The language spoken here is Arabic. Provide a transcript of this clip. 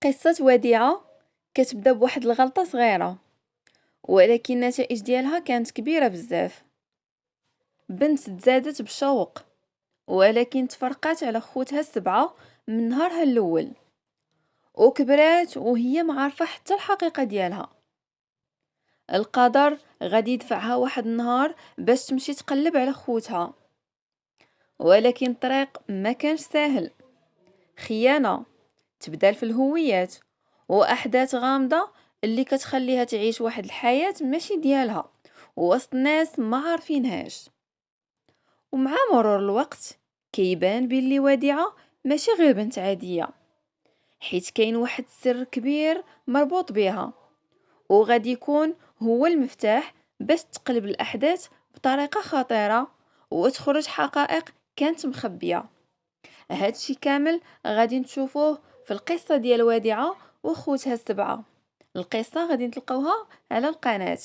قصة وديعة كتبدا بواحد الغلطة صغيرة، ولكن النتائج ديالها كانت كبيرة بزاف. بنت تزادت بشوق، ولكن تفرقات على خوتها السبعة من نهارها الأول، وكبرات وهي معارفة حتى الحقيقة ديالها. القدر غادي يدفعها واحد النهار باش تمشي تقلب على خوتها، ولكن الطريق ما كانش ساهل. خيانة، تبدال في الهويات، واحداث غامضة اللي كتخليها تعيش واحد الحياة ماشي ديالها وسط ناس ما عارفينهاش. ومع مرور الوقت كيبان باللي وديعة ماشي غير بنت عادية، حيت كاين واحد السر كبير مربوط بيها، وغادي يكون هو المفتاح باش تقلب الأحداث بطريقة خطيرة وتخرج حقائق كانت مخبية. هادشي كامل غادي نشوفوه في القصة ديال وديعة وخوتها السبعة. القصة غادي تلقوها على القناة.